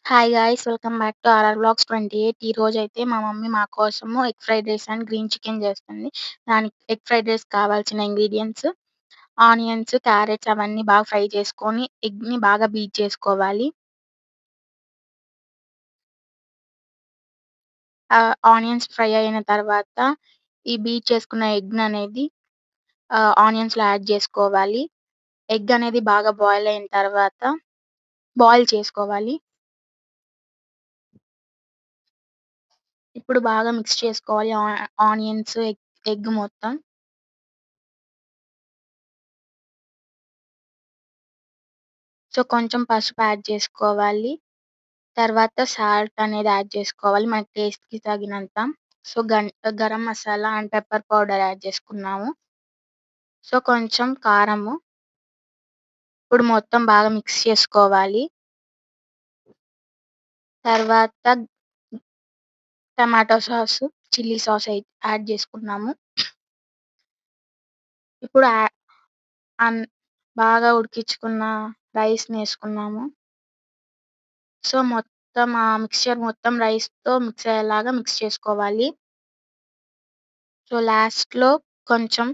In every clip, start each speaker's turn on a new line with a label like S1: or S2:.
S1: Hi guys welcome back to RR blogs 28. ఈ రోజైతే మా మమ్మీ మా కోసము egg fried rice and green chicken చేస్తుంది. దానికి ఎగ్ ఫ్రైడ్ రైస్ కావాల్సిన ఇంగ్రీడియంట్స్ ఆనియన్స్, క్యారెట్స్ అవన్నీ బాగా ఫ్రై చేసుకొని ఎగ్‌ని బాగా బీట్ చేసుకోవాలి. ఆనియన్స్ ఫ్రై అయిన తర్వాత ఈ బీట్ చేసుకున్న ఎగ్‌ననేది ఆనియన్స్‌లో యాడ్ చేసుకోవాలి. ఎగ్ అనేది బాగా బాయిల్ అయిన తర్వాత బాయిల్ చేసుకోవాలి. ఇప్పుడు బాగా మిక్స్ చేసుకోవాలి ఆనియన్స్, ఎగ్ మొత్తం. సో, కొంచెం పసుపు యాడ్ చేసుకోవాలి. తర్వాత సాల్ట్ అనేది యాడ్ చేసుకోవాలి మనకి టేస్ట్‌కి తగినంత. So, garam masala and pepper powder add చేసుకున్నాము. సో, కొంచెం కారము. ఇప్పుడు మొత్తం బాగా మిక్స్ చేసుకోవాలి. తర్వాత tomato sauce, chilli sauce add చేసుకున్నాము. ఇప్పుడు అన్ బాగా ఉడికించుకున్న రైస్‌నేసుకున్నాము. సో, మొత్తం మిక్స్చర్ మొత్తం రైస్‌తో మిక్స్ అయ్యేలాగా మిక్స్ చేసుకోవాలి. సో, లాస్ట్‌లో కొంచెం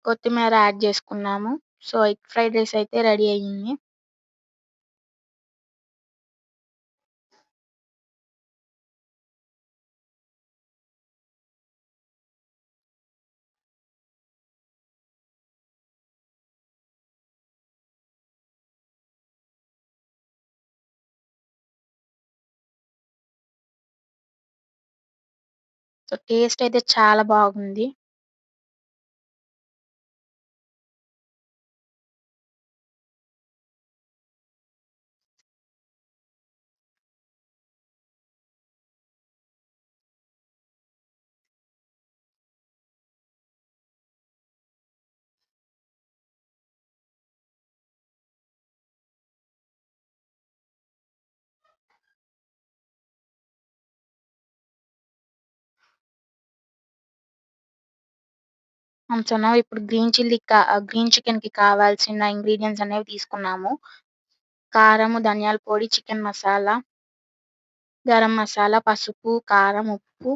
S1: కొత్తిమీర యాడ్ చేసుకున్నాము. సో, ఎగ్ ఫ్రైడ్ రైస్ అయితే రెడీ అయ్యింది. సో, టేస్ట్ అయితే చాలా బాగుంది. సో, నౌ ఇప్పుడు గ్రీన్ చికెన్‌కి కావాల్సిన ఇంగ్రీడియెంట్స్ అనేవి తీసుకున్నాము. కారము, ధనియాల పొడి, చికెన్ మసాలా, గరం మసాలా, పసుపు, కారం, ఉప్పు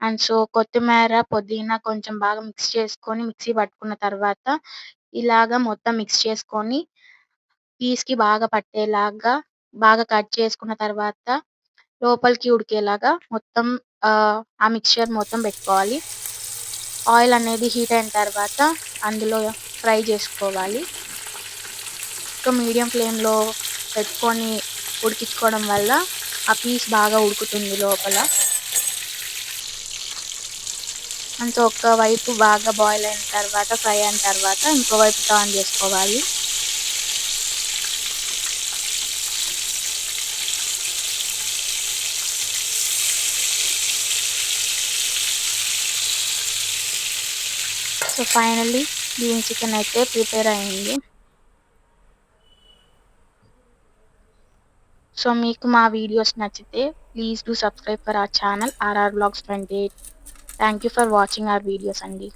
S1: అండ్ సో, కొత్తిమీర, పుదీనా కొంచెం బాగా మిక్స్ చేసుకొని మిక్సీ పట్టుకున్న తర్వాత ఇలాగ మొత్తం మిక్స్ చేసుకొని పీస్‌కి బాగా పట్టేలాగా బాగా కట్ చేసుకున్న తర్వాత లోపలికి ఉడికేలాగా మొత్తం ఆ మిక్స్చర్ మొత్తం పెట్టుకోవాలి. ఆయిల్ అనేది హీట్ అయిన తర్వాత అందులో ఫ్రై చేసుకోవాలి. సో, మీడియం ఫ్లేమ్‌లో పెట్టుకొని ఉడికించుకోవడం వల్ల ఆ పీస్ బాగా ఉడుకుతుంది లోపల. అండ్ సో, ఒక్క వైపు బాగా బాయిల్ అయిన తర్వాత ఫ్రై అయిన తర్వాత ఇంకో వైపు టర్న్ చేసుకోవాలి. సో, ఫైనల్లీ గ్రీన్ చికెన్ అయితే ప్రిపేర్ అయింది. సో, మీకు మా వీడియోస్ నచ్చితే please do subscribe for our channel RR blogs 28. Thank you for watching our videos అండి.